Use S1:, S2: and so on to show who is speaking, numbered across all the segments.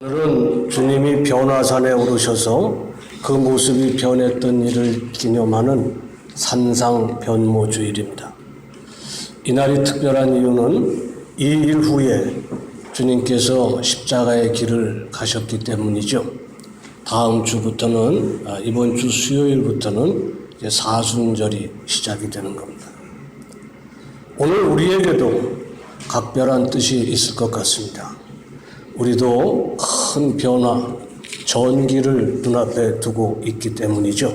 S1: 오늘은 주님이 변화산에 오르셔서 그 모습이 변했던 일을 기념하는 산상 변모주일입니다. 이날이 특별한 이유는 이 일 후에 주님께서 십자가의 길을 가셨기 때문이죠. 다음 주부터는, 이번 주 수요일부터는 이제 사순절이 시작이 되는 겁니다. 오늘 우리에게도 각별한 뜻이 있을 것 같습니다. 우리도 큰 변화, 전기를 눈앞에 두고 있기 때문이죠.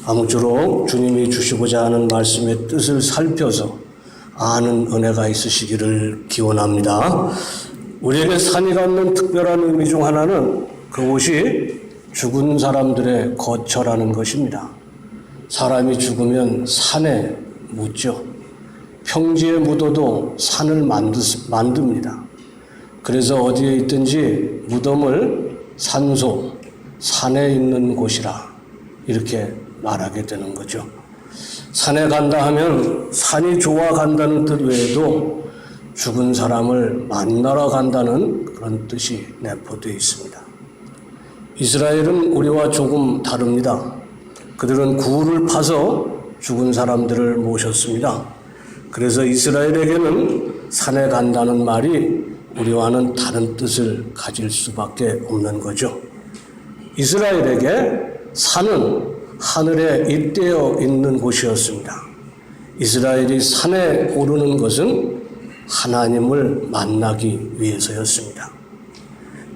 S1: 아무쪼록 주님이 주시고자 하는 말씀의 뜻을 살펴서 아는 은혜가 있으시기를 기원합니다. 우리에게 산이 갖는 특별한 의미 중 하나는 그곳이 죽은 사람들의 거처라는 것입니다. 사람이 죽으면 산에 묻죠. 평지에 묻어도 산을 만듭니다. 그래서 어디에 있든지 무덤을 산소, 산에 있는 곳이라 이렇게 말하게 되는 거죠. 산에 간다 하면 산이 좋아 간다는 뜻 외에도 죽은 사람을 만나러 간다는 그런 뜻이 내포되어 있습니다. 이스라엘은 우리와 조금 다릅니다. 그들은 굴을 파서 죽은 사람들을 모셨습니다. 그래서 이스라엘에게는 산에 간다는 말이 우리와는 다른 뜻을 가질 수밖에 없는 거죠. 이스라엘에게 산은 하늘에 잇대어 있는 곳이었습니다. 이스라엘이 산에 오르는 것은 하나님을 만나기 위해서였습니다.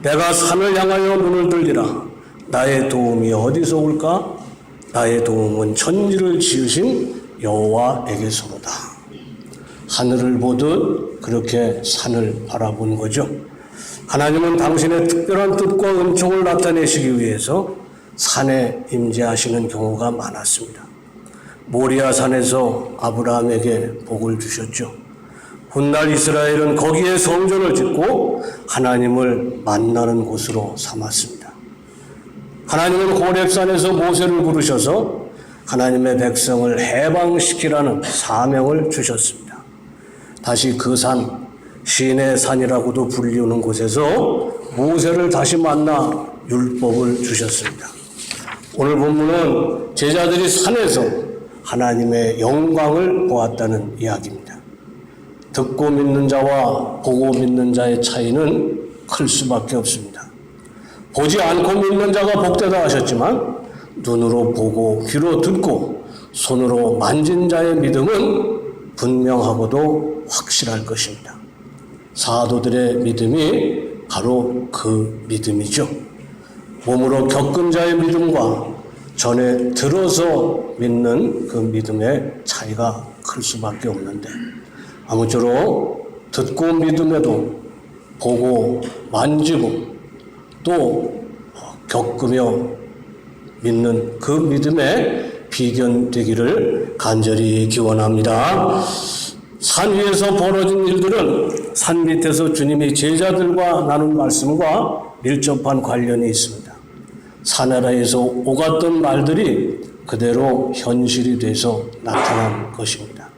S1: 내가 산을 향하여 눈을 들리라. 나의 도움이 어디서 올까? 나의 도움은 천지를 지으신 여호와에게서로다. 하늘을 보듯 그렇게 산을 바라본 거죠. 하나님은 당신의 특별한 뜻과 은총을 나타내시기 위해서 산에 임재하시는 경우가 많았습니다. 모리아 산에서 아브라함에게 복을 주셨죠. 훗날 이스라엘은 거기에 성전을 짓고 하나님을 만나는 곳으로 삼았습니다. 하나님은 호렙산에서 모세를 부르셔서 하나님의 백성을 해방시키라는 사명을 주셨습니다. 다시 그 산, 신의 산이라고도 불리우는 곳에서 모세를 다시 만나 율법을 주셨습니다. 오늘 본문은 제자들이 산에서 하나님의 영광을 보았다는 이야기입니다. 듣고 믿는 자와 보고 믿는 자의 차이는 클 수밖에 없습니다. 보지 않고 믿는 자가 복되다 하셨지만 눈으로 보고 귀로 듣고 손으로 만진 자의 믿음은 분명하고도 확실할 것입니다. 사도들의 믿음이 바로 그 믿음이죠. 몸으로 겪은 자의 믿음과 전에 들어서 믿는 그 믿음의 차이가 클 수밖에 없는데 아무쪼록 듣고 믿음에도 보고 만지고 또 겪으며 믿는 그 믿음에 비견되기를 간절히 기원합니다. 산 위에서 벌어진 일들은 산 밑에서 주님이 제자들과 나눈 말씀과 밀접한 관련이 있습니다. 산 아래에서 오갔던 말들이 그대로 현실이 돼서 나타난 것입니다.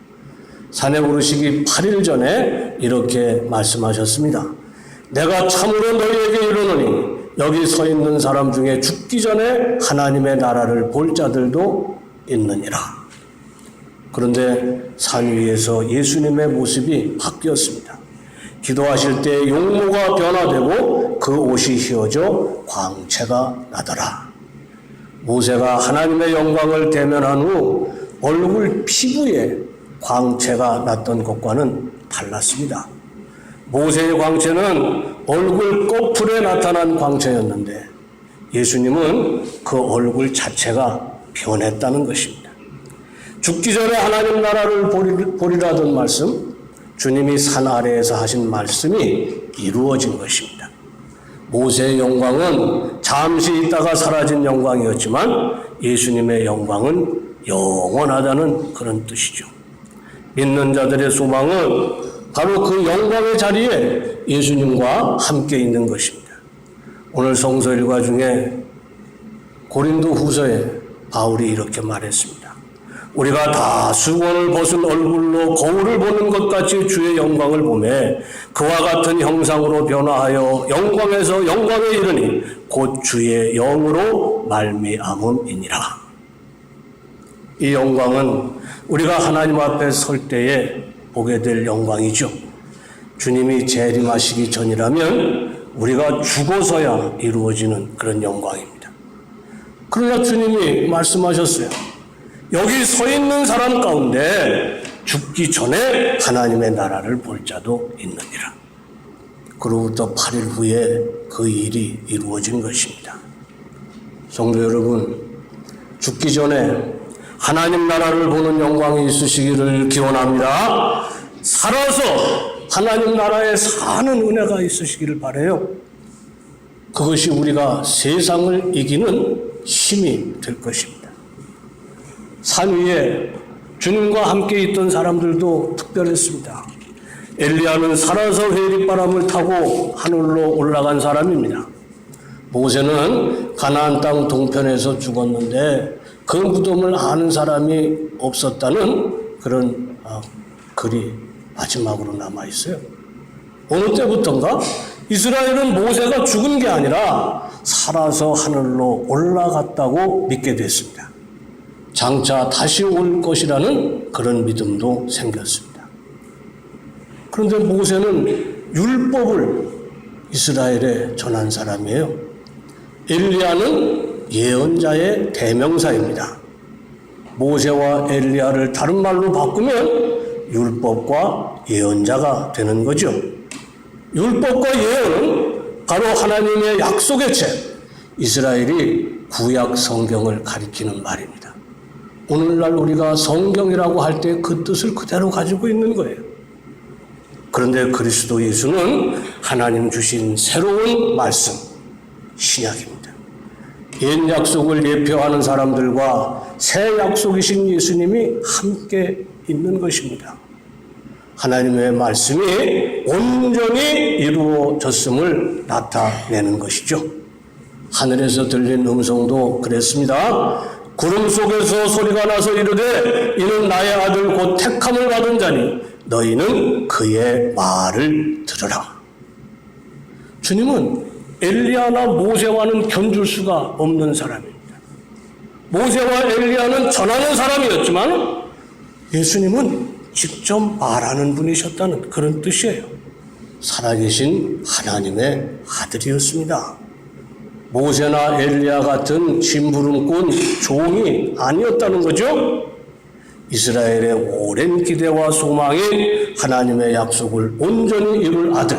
S1: 산에 오르시기 8일 전에 이렇게 말씀하셨습니다. 내가 참으로 너희에게 이르노니 여기 서 있는 사람 중에 죽기 전에 하나님의 나라를 볼 자들도 있느니라. 그런데 산 위에서 예수님의 모습이 바뀌었습니다. 기도하실 때 용모가 변화되고 그 옷이 휘어져 광채가 나더라. 모세가 하나님의 영광을 대면한 후 얼굴 피부에 광채가 났던 것과는 달랐습니다. 모세의 광채는 얼굴 꺼풀에 나타난 광채였는데 예수님은 그 얼굴 자체가 변했다는 것입니다. 죽기 전에 하나님 나라를 보리라던 말씀, 주님이 산 아래에서 하신 말씀이 이루어진 것입니다. 모세의 영광은 잠시 있다가 사라진 영광이었지만 예수님의 영광은 영원하다는 그런 뜻이죠. 믿는 자들의 소망은 바로 그 영광의 자리에 예수님과 함께 있는 것입니다. 오늘 성서 일과 중에 고린도 후서에 바울이 이렇게 말했습니다. 우리가 다 수건을 벗은 얼굴로 거울을 보는 것 같이 주의 영광을 보며 그와 같은 형상으로 변화하여 영광에서 영광에 이르니 곧 주의 영으로 말미암음이니라. 이 영광은 우리가 하나님 앞에 설 때에 보게 될 영광이죠. 주님이 재림하시기 전이라면 우리가 죽어서야 이루어지는 그런 영광입니다. 그러나 주님이 말씀하셨어요. 여기 서 있는 사람 가운데 죽기 전에 하나님의 나라를 볼 자도 있느니라. 그로부터 8일 후에 그 일이 이루어진 것입니다. 성도 여러분, 죽기 전에 하나님 나라를 보는 영광이 있으시기를 기원합니다. 살아서 하나님 나라에 사는 은혜가 있으시기를 바라요. 그것이 우리가 세상을 이기는 힘이 될 것입니다. 산 위에 주님과 함께 있던 사람들도 특별했습니다. 엘리야는 살아서 회리바람을 타고 하늘로 올라간 사람입니다. 모세는 가나안 땅 동편에서 죽었는데 그 무덤을 아는 사람이 없었다는 그런 글이 마지막으로 남아있어요. 어느 때부터인가 이스라엘은 모세가 죽은 게 아니라 살아서 하늘로 올라갔다고 믿게 됐습니다. 장차 다시 올 것이라는 그런 믿음도 생겼습니다. 그런데 모세는 율법을 이스라엘에 전한 사람이에요. 엘리야는 예언자의 대명사입니다. 모세와 엘리야를 다른 말로 바꾸면 율법과 예언자가 되는 거죠. 율법과 예언은 바로 하나님의 약속의 책, 이스라엘이 구약 성경을 가리키는 말입니다. 오늘날 우리가 성경이라고 할 때 그 뜻을 그대로 가지고 있는 거예요. 그런데 그리스도 예수는 하나님 주신 새로운 말씀, 신약입니다. 옛 약속을 예표하는 사람들과 새 약속이신 예수님이 함께 있는 것입니다. 하나님의 말씀이 온전히 이루어졌음을 나타내는 것이죠. 하늘에서 들린 음성도 그랬습니다. 구름 속에서 소리가 나서 이르되 이는 나의 아들 곧 택함을 받은 자니 너희는 그의 말을 들으라. 주님은 엘리야나 모세와는 견줄 수가 없는 사람입니다. 모세와 엘리야는 전하는 사람이었지만 예수님은 직접 말하는 분이셨다는 그런 뜻이에요. 살아계신 하나님의 아들이었습니다. 모세나 엘리야 같은 심부름꾼 종이 아니었다는 거죠. 이스라엘의 오랜 기대와 소망인 하나님의 약속을 온전히 이룰 아들,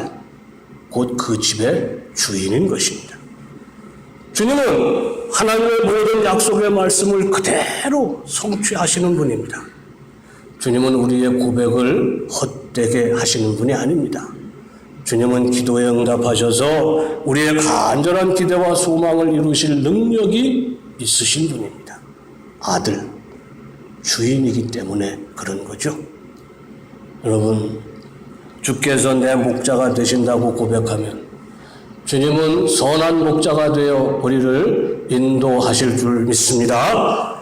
S1: 곧 그 집의 주인인 것입니다. 주님은 하나님의 모든 약속의 말씀을 그대로 성취하시는 분입니다. 주님은 우리의 고백을 헛되게 하시는 분이 아닙니다. 주님은 기도에 응답하셔서 우리의 간절한 기대와 소망을 이루실 능력이 있으신 분입니다. 아들, 주인이기 때문에 그런 거죠. 여러분, 주께서 내 목자가 되신다고 고백하면 주님은 선한 목자가 되어 우리를 인도하실 줄 믿습니다.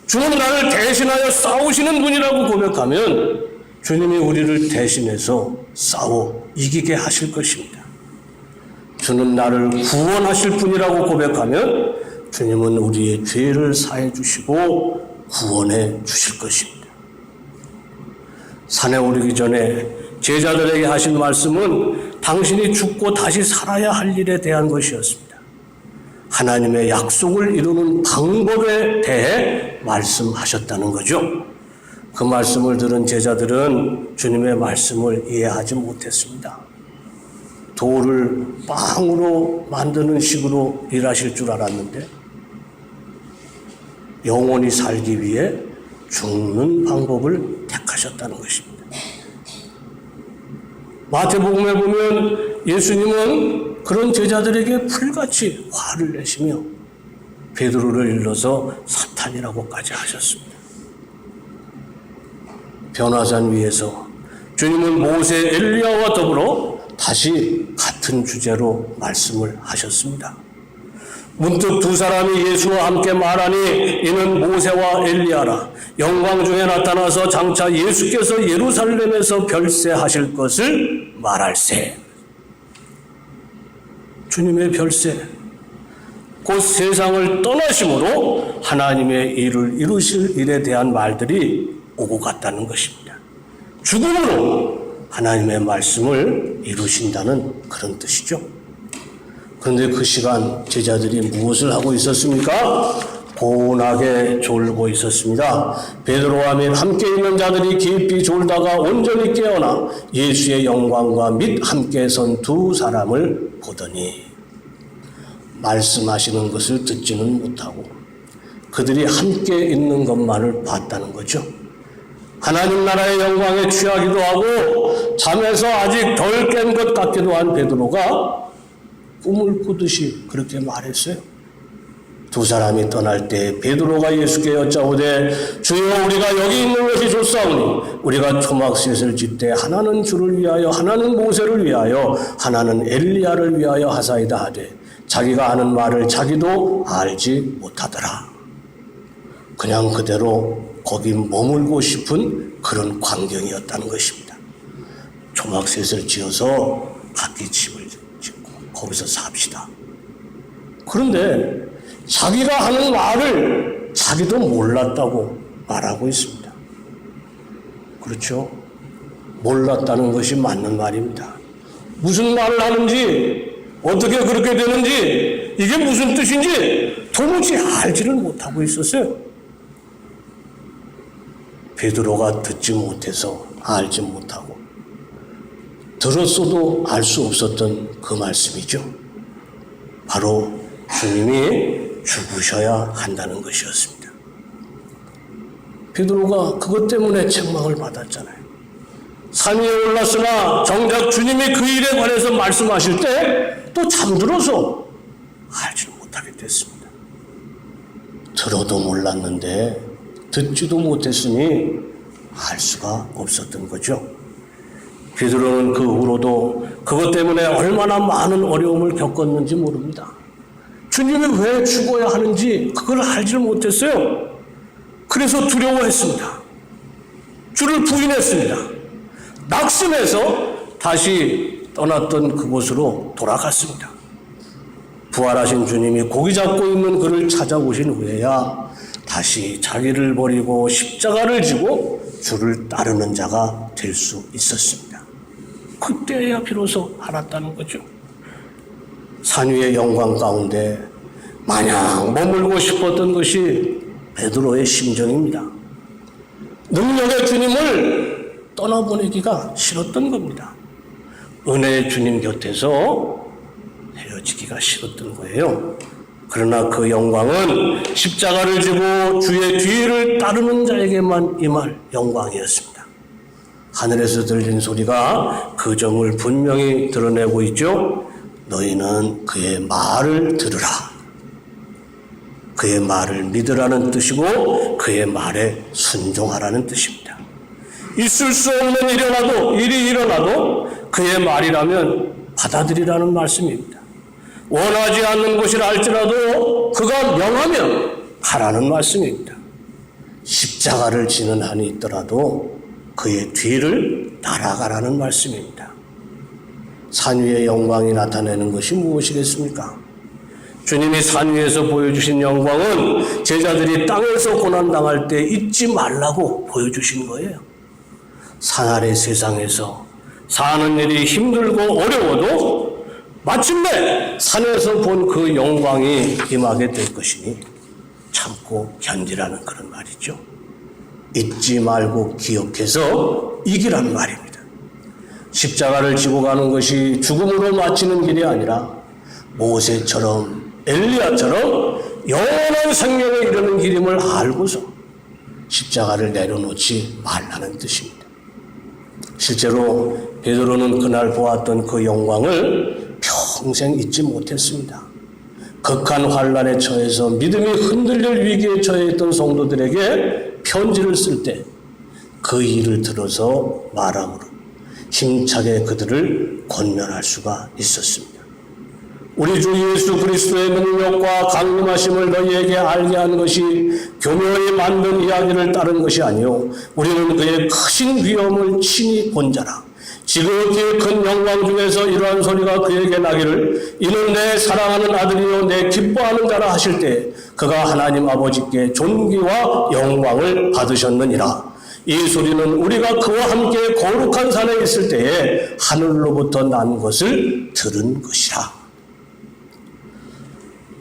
S1: 주는 나를 대신하여 싸우시는 분이라고 고백하면 주님이 우리를 대신해서 싸워 이기게 하실 것입니다. 주는 나를 구원하실 분이라고 고백하면 주님은 우리의 죄를 사해 주시고 구원해 주실 것입니다. 산에 오르기 전에 제자들에게 하신 말씀은 당신이 죽고 다시 살아야 할 일에 대한 것이었습니다. 하나님의 약속을 이루는 방법에 대해 말씀하셨다는 거죠. 그 말씀을 들은 제자들은 주님의 말씀을 이해하지 못했습니다. 돌을 빵으로 만드는 식으로 일하실 줄 알았는데 영원히 살기 위해 죽는 방법을 택하셨다는 것입니다. 마태복음에 보면 예수님은 그런 제자들에게 풀같이 화를 내시며 베드로를 일러서 사탄이라고까지 하셨습니다. 변화산 위에서 주님은 모세, 엘리야와 더불어 다시 같은 주제로 말씀을 하셨습니다. 문득 두 사람이 예수와 함께 말하니 이는 모세와 엘리야라. 영광 중에 나타나서 장차 예수께서 예루살렘에서 별세하실 것을 말할세. 주님의 별세, 곧 세상을 떠나심으로 하나님의 일을 이루실 일에 대한 말들이 오고 갔다는 것입니다. 죽음으로 하나님의 말씀을 이루신다는 그런 뜻이죠. 그런데 그 시간 제자들이 무엇을 하고 있었습니까? 고운하게 졸고 있었습니다. 베드로와 및 함께 있는 자들이 깊이 졸다가 온전히 깨어나 예수의 영광과 및 함께 선 두 사람을 보더니 말씀하시는 것을 듣지는 못하고 그들이 함께 있는 것만을 봤다는 거죠. 하나님 나라의 영광에 취하기도 하고 잠에서 아직 덜 깬 것 같기도 한 베드로가 꿈을 꾸듯이 그렇게 말했어요. 두 사람이 떠날 때 베드로가 예수께 여짜오되 주여 우리가 여기 있는 것이 좋사오니 우리가 초막셋을 짓되 하나는 주를 위하여 하나는 모세를 위하여 하나는 엘리야를 위하여 하사이다 하되 자기가 하는 말을 자기도 알지 못하더라. 그냥 그대로 거기 머물고 싶은 그런 광경이었다는 것입니다. 초막셋을 지어서 각기 집을 짓고 거기서 삽시다. 그런데 자기가 하는 말을 자기도 몰랐다고 말하고 있습니다. 그렇죠? 몰랐다는 것이 맞는 말입니다. 무슨 말을 하는지 어떻게 그렇게 되는지 이게 무슨 뜻인지 도무지 알지를 못하고 있었어요. 베드로가 듣지 못해서 알지 못하고 들었어도 알 수 없었던 그 말씀이죠. 바로 주님이 죽으셔야 한다는 것이었습니다. 베드로가 그것 때문에 책망을 받았잖아요. 산 위에 올랐으나 정작 주님이 그 일에 관해서 말씀하실 때 또 잠들어서 알지 못하게 됐습니다. 들어도 몰랐는데 듣지도 못했으니 알 수가 없었던 거죠. 베드로는 그 후로도 그것 때문에 얼마나 많은 어려움을 겪었는지 모릅니다. 주님이 왜 죽어야 하는지 그걸 알지를 못했어요. 그래서 두려워했습니다. 주를 부인했습니다. 낙심해서 다시 떠났던 그곳으로 돌아갔습니다. 부활하신 주님이 고기 잡고 있는 그를 찾아오신 후에야 다시 자기를 버리고 십자가를 지고 주를 따르는 자가 될 수 있었습니다. 그때야 비로소 알았다는 거죠. 산 위의 영광 가운데 마냥 머물고 싶었던 것이 베드로의 심정입니다. 능력의 주님을 떠나보내기가 싫었던 겁니다. 은혜의 주님 곁에서 헤어지기가 싫었던 거예요. 그러나 그 영광은 십자가를 지고 주의 뒤를 따르는 자에게만 임할 영광이었습니다. 하늘에서 들린 소리가 그 점을 분명히 드러내고 있죠. 너희는 그의 말을 들으라. 그의 말을 믿으라는 뜻이고 그의 말에 순종하라는 뜻입니다. 있을 수 없는 일이 일어나도 그의 말이라면 받아들이라는 말씀입니다. 원하지 않는 것이라 할지라도 그가 명하면 가라는 말씀입니다. 십자가를 지는 한이 있더라도 그의 뒤를 따라가라는 말씀입니다. 산 위의 영광이 나타내는 것이 무엇이겠습니까? 주님이 산 위에서 보여주신 영광은 제자들이 땅에서 고난당할 때 잊지 말라고 보여주신 거예요. 산 아래 세상에서 사는 일이 힘들고 어려워도 마침내 산에서 본 그 영광이 임하게 될 것이니 참고 견디라는 그런 말이죠. 잊지 말고 기억해서 이기라는 말입니다. 십자가를 지고 가는 것이 죽음으로 마치는 길이 아니라 모세처럼 엘리야처럼 영원한 생명에 이르는 길임을 알고서 십자가를 내려놓지 말라는 뜻입니다. 실제로 베드로는 그날 보았던 그 영광을 평생 잊지 못했습니다. 극한 환난에 처해서 믿음이 흔들릴 위기에 처해 있던 성도들에게 편지를 쓸 때 그 일을 들어서 말함으로 힘차게 그들을 권면할 수가 있었습니다. 우리 주 예수 그리스도의 능력과 강림하심을 너희에게 알게 한 것이 교묘히 만든 이야기를 따른 것이 아니요 우리는 그의 크신 위엄을 친히 본 자라. 지극히 큰 영광 중에서 이러한 소리가 그에게 나기를 이는 내 사랑하는 아들이요 내 기뻐하는 자라 하실 때 그가 하나님 아버지께 존귀와 영광을 받으셨느니라. 이 소리는 우리가 그와 함께 거룩한 산에 있을 때에 하늘로부터 난 것을 들은 것이라.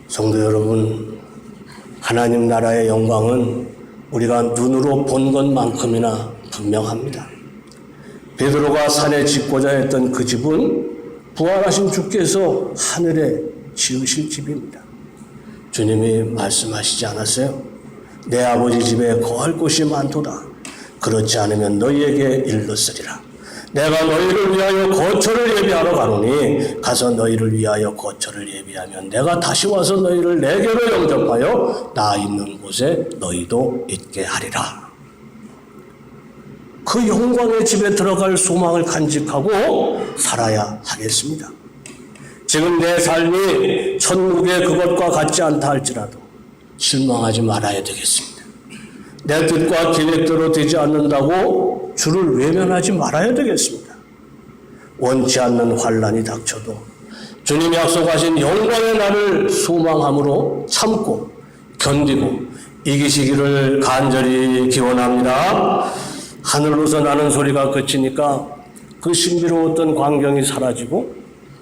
S1: 성도 여러분, 하나님 나라의 영광은 우리가 눈으로 본 것만큼이나 분명합니다. 베드로가 산에 짓고자 했던 그 집은 부활하신 주께서 하늘에 지으실 집입니다. 주님이 말씀하시지 않았어요? 내 아버지 집에 거할 곳이 많도다. 그렇지 않으면 너희에게 일렀으리라. 내가 너희를 위하여 거처를 예비하러 가노니 가서 너희를 위하여 거처를 예비하면 내가 다시 와서 너희를 내게로 영접하여 나 있는 곳에 너희도 있게 하리라. 그 영광의 집에 들어갈 소망을 간직하고 살아야 하겠습니다. 지금 내 삶이 천국의 그것과 같지 않다 할지라도 실망하지 말아야 되겠습니다. 내 뜻과 계획대로 되지 않는다고 주를 외면하지 말아야 되겠습니다. 원치 않는 환난이 닥쳐도 주님이 약속하신 영광의 날을 소망함으로 참고 견디고 이기시기를 간절히 기원합니다. 하늘로서 나는 소리가 그치니까 그 신비로웠던 광경이 사라지고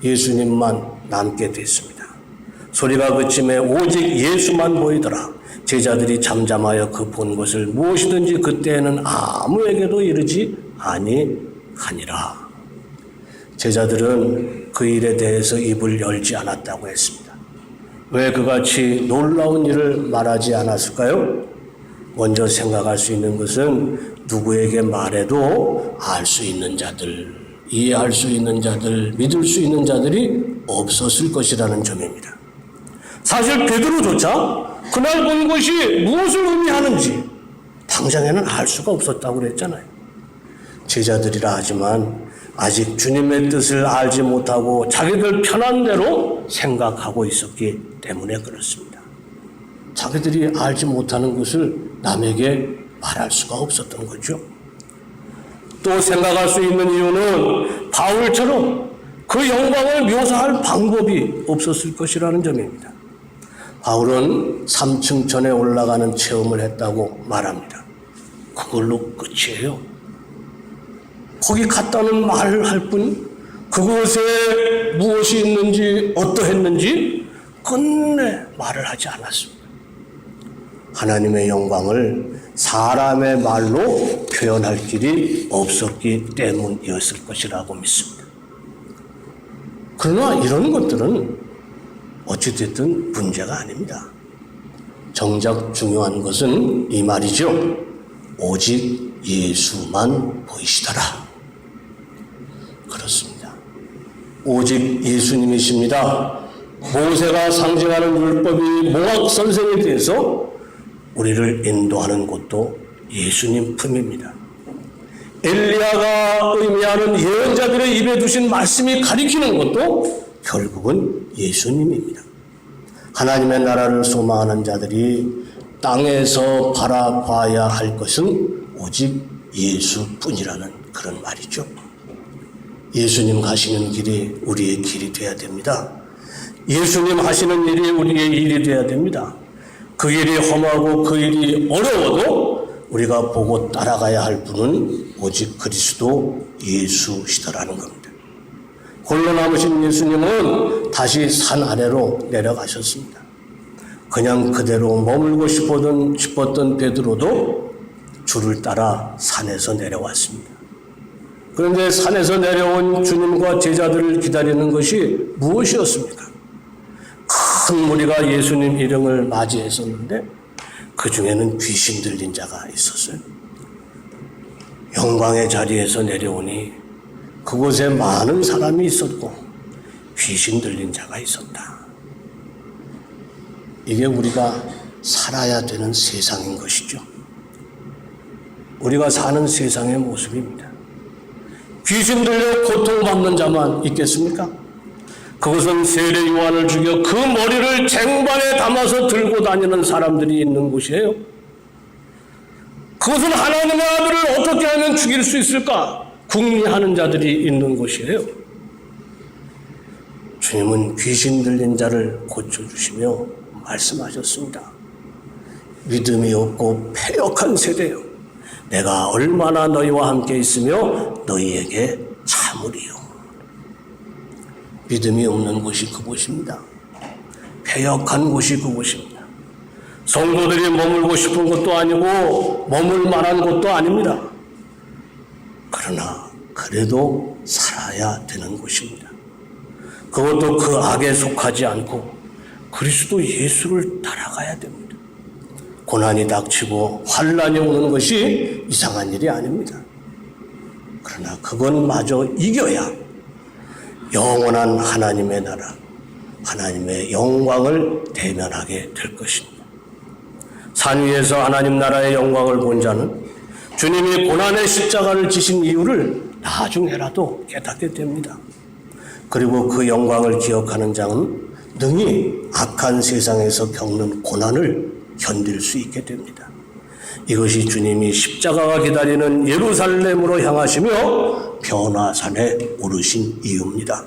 S1: 예수님만 남게 됐습니다. 소리가 그침에 오직 예수만 보이더라. 제자들이 잠잠하여 그 본 것을 무엇이든지 그때에는 아무에게도 이르지 아니하니라. 제자들은 그 일에 대해서 입을 열지 않았다고 했습니다. 왜 그같이 놀라운 일을 말하지 않았을까요? 먼저 생각할 수 있는 것은 누구에게 말해도 알 수 있는 자들, 이해할 수 있는 자들, 믿을 수 있는 자들이 없었을 것이라는 점입니다. 사실 베드로조차 그날 본 것이 무엇을 의미하는지 당장에는 알 수가 없었다고 그랬잖아요. 제자들이라 하지만 아직 주님의 뜻을 알지 못하고 자기들 편한 대로 생각하고 있었기 때문에 그렇습니다. 자기들이 알지 못하는 것을 남에게 말할 수가 없었던 거죠. 또 생각할 수 있는 이유는 바울처럼 그 영광을 묘사할 방법이 없었을 것이라는 점입니다. 바울은 3층 전에 올라가는 체험을 했다고 말합니다. 그걸로 끝이에요. 거기 갔다는 말을 할 뿐 그곳에 무엇이 있는지 어떠했는지 끝내 말을 하지 않았습니다. 하나님의 영광을 사람의 말로 표현할 길이 없었기 때문이었을 것이라고 믿습니다. 그러나 이런 것들은 어찌됐든 문제가 아닙니다. 정작 중요한 것은 이 말이죠. 오직 예수만 보이시더라. 그렇습니다. 오직 예수님이십니다. 모세가 상징하는 율법이 몽학 선생에 대해서 우리를 인도하는 것도 예수님 품입니다. 엘리야가 의미하는 예언자들의 입에 두신 말씀이 가리키는 것도 결국은 예수님입니다. 하나님의 나라를 소망하는 자들이 땅에서 바라봐야 할 것은 오직 예수뿐이라는 그런 말이죠. 예수님 가시는 길이 우리의 길이 되어야 됩니다. 예수님 하시는 일이 우리의 일이 되어야 됩니다. 그 일이 험하고 그 일이 어려워도 우리가 보고 따라가야 할 분은 오직 그리스도 예수시더라는 겁니다. 홀로 남으신 예수님은 다시 산 아래로 내려가셨습니다. 그냥 그대로 머물고 싶었던 베드로도 주를 따라 산에서 내려왔습니다. 그런데 산에서 내려온 주님과 제자들을 기다리는 것이 무엇이었습니까? 큰 무리가 예수님 일행을 맞이했었는데 그 중에는 귀신 들린 자가 있었어요. 영광의 자리에서 내려오니 그곳에 많은 사람이 있었고 귀신 들린 자가 있었다. 이게 우리가 살아야 되는 세상인 것이죠. 우리가 사는 세상의 모습입니다. 귀신 들려 고통받는 자만 있겠습니까? 그것은 세례 요한을 죽여 그 머리를 쟁반에 담아서 들고 다니는 사람들이 있는 곳이에요. 그것은 하나님의 아들을 어떻게 하면 죽일 수 있을까? 궁리하는 자들이 있는 곳이에요. 주님은 귀신 들린 자를 고쳐주시며 말씀하셨습니다. 믿음이 없고 패역한 세대요. 내가 얼마나 너희와 함께 있으며 너희에게 참으리요. 믿음이 없는 곳이 그곳입니다. 패역한 곳이 그곳입니다. 성도들이 머물고 싶은 것도 아니고 머물 만한 곳도 아닙니다. 그러나 그래도 살아야 되는 곳입니다. 그것도 그 악에 속하지 않고 그리스도 예수를 따라가야 됩니다. 고난이 닥치고 환난이 오는 것이 이상한 일이 아닙니다. 그러나 그것마저 이겨야 영원한 하나님의 나라, 하나님의 영광을 대면하게 될 것입니다. 산 위에서 하나님 나라의 영광을 본 자는 주님이 고난의 십자가를 지신 이유를 나중에라도 깨닫게 됩니다. 그리고 그 영광을 기억하는 자는 능히 악한 세상에서 겪는 고난을 견딜 수 있게 됩니다. 이것이 주님이 십자가가 기다리는 예루살렘으로 향하시며 변화산에 오르신 이유입니다.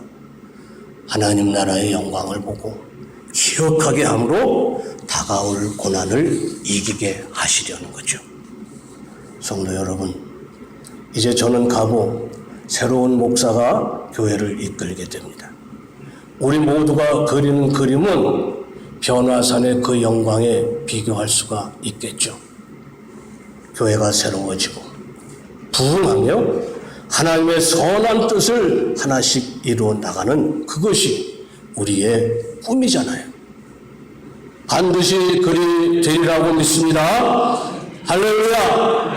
S1: 하나님 나라의 영광을 보고 기억하게 함으로 다가올 고난을 이기게 하시려는 거죠. 성도 여러분, 이제 저는 가고 새로운 목사가 교회를 이끌게 됩니다. 우리 모두가 그리는 그림은 변화산의 그 영광에 비교할 수가 있겠죠. 교회가 새로워지고 부흥하며 하나님의 선한 뜻을 하나씩 이루어 나가는 그것이 우리의 꿈이잖아요. 반드시 그리 되리라고 믿습니다. 할렐루야.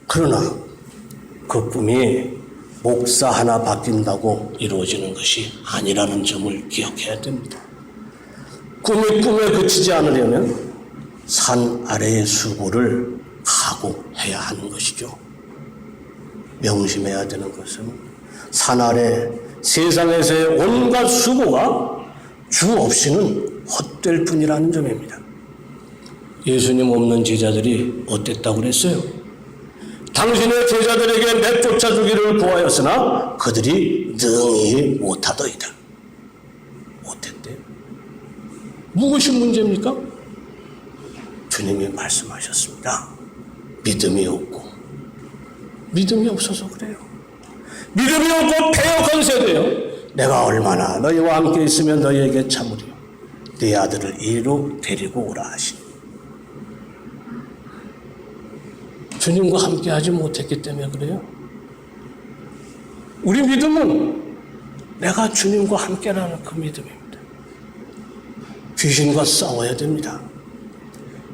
S1: 그러나 그 꿈이 목사 하나 바뀐다고 이루어지는 것이 아니라는 점을 기억해야 됩니다. 꿈이 꿈에 그치지 않으려면 산 아래의 수고를 각오해야 하는 것이죠. 명심해야 되는 것은 산 아래 세상에서의 온갖 수고가 주 없이는 헛될 뿐이라는 점입니다. 예수님 없는 제자들이 어땠다고 그랬어요? 당신의 제자들에게 내쫓아 주기를 구하였으나 그들이 능히 못하더이다. 못했대요. 무엇이 문제입니까? 주님이 말씀하셨습니다. 믿음이 없고, 믿음이 없어서 그래요. 믿음이 없고 패역한 세대요. 내가 얼마나 너희와 함께 있으면 너희에게 참으리요. 네 아들을 이리로 데리고 오라 하시니. 주님과 함께 하지 못했기 때문에 그래요. 우리 믿음은 내가 주님과 함께라는 그 믿음입니다. 귀신과 싸워야 됩니다.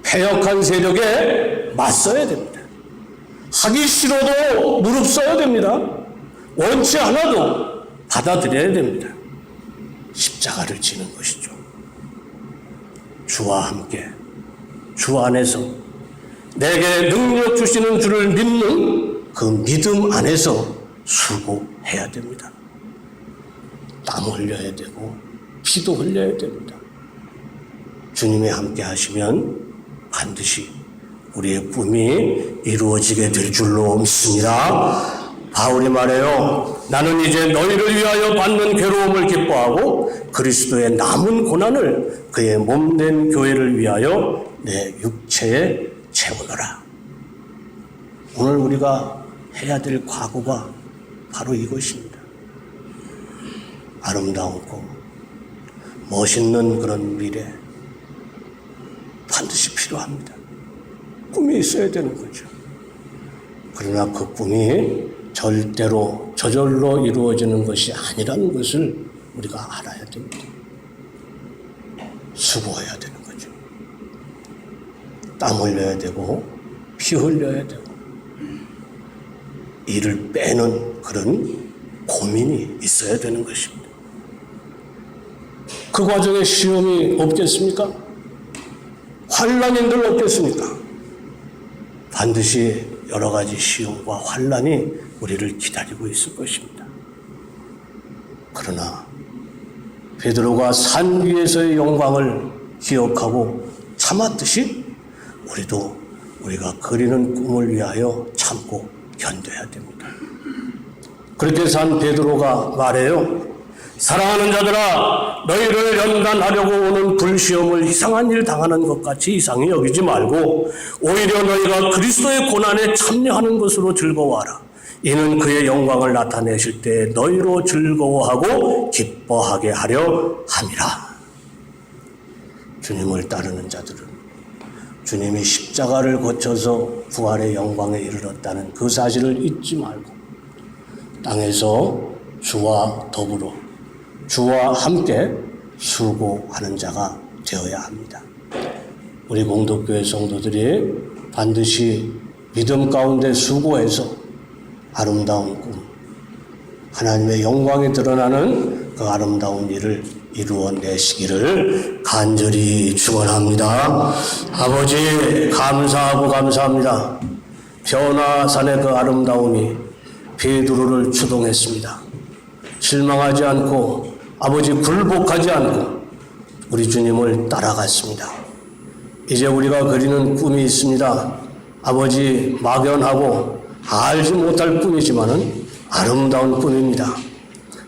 S1: 패역한 세력에 맞서야 됩니다. 하기 싫어도 무릎 써야 됩니다. 원치 않아도 받아들여야 됩니다. 십자가를 지는 것이죠. 주와 함께, 주 안에서 내게 능력 주시는 주를 믿는 그 믿음 안에서 수고해야 됩니다. 땀 흘려야 되고 피도 흘려야 됩니다. 주님이 함께 하시면 반드시 우리의 꿈이 이루어지게 될 줄로 믿습니다. 바울이 말해요. 나는 이제 너희를 위하여 받는 괴로움을 기뻐하고 그리스도의 남은 고난을 그의 몸된 교회를 위하여 내 육체에 채우노라. 오늘 우리가 해야 될 과거가 바로 이것입니다. 아름다운 꿈, 멋있는 그런 미래 반드시 필요합니다. 꿈이 있어야 되는 거죠. 그러나 그 꿈이 절대로 저절로 이루어지는 것이 아니라는 것을 우리가 알아야 됩니다. 수고해야 되는 거죠. 땀 흘려야 되고 피 흘려야 되고 이를 빼는 그런 고민이 있어야 되는 것입니다. 그 과정에 시험이 없겠습니까? 환난인들 없겠습니까? 반드시 여러 가지 시험과 환난이 우리를 기다리고 있을 것입니다. 그러나 베드로가 산 위에서의 영광을 기억하고 참았듯이 우리가 그리는 꿈을 위하여 참고 견뎌야 됩니다. 그렇게 산 베드로가 말해요. 사랑하는 자들아, 너희를 연단하려고 오는 불시험을 이상한 일 당하는 것 같이 이상히 여기지 말고 오히려 너희가 그리스도의 고난에 참여하는 것으로 즐거워하라. 이는 그의 영광을 나타내실 때 너희로 즐거워하고 기뻐하게 하려 함이라. 주님을 따르는 자들은 주님이 십자가를 거쳐서 부활의 영광에 이르렀다는 그 사실을 잊지 말고 땅에서 주와 더불어 주와 함께 수고하는 자가 되어야 합니다. 우리 공덕교회 성도들이 반드시 믿음 가운데 수고해서 아름다운 꿈, 하나님의 영광이 드러나는 그 아름다운 일을 이루어내시기를 간절히 축원합니다. 아버지 감사합니다. 변화산의 그 아름다움이 베드로를 추동했습니다. 실망하지 않고 아버지 굴복하지 않고 우리 주님을 따라갔습니다. 이제 우리가 그리는 꿈이 있습니다. 아버지 막연하고 알지 못할 꿈이지만은 아름다운 꿈입니다.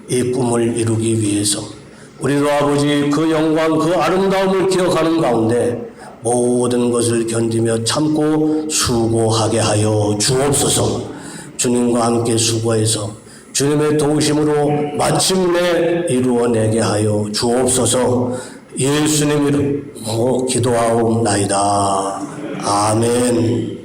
S1: 이 꿈을 이루기 위해서 우리도 아버지 그 영광 그 아름다움을 기억하는 가운데 모든 것을 견디며 참고 수고하게 하여 주옵소서. 주님과 함께 수고해서 주님의 도우심으로 마침내 이루어내게 하여 주옵소서. 예수님 이름으로 기도하옵나이다. 아멘.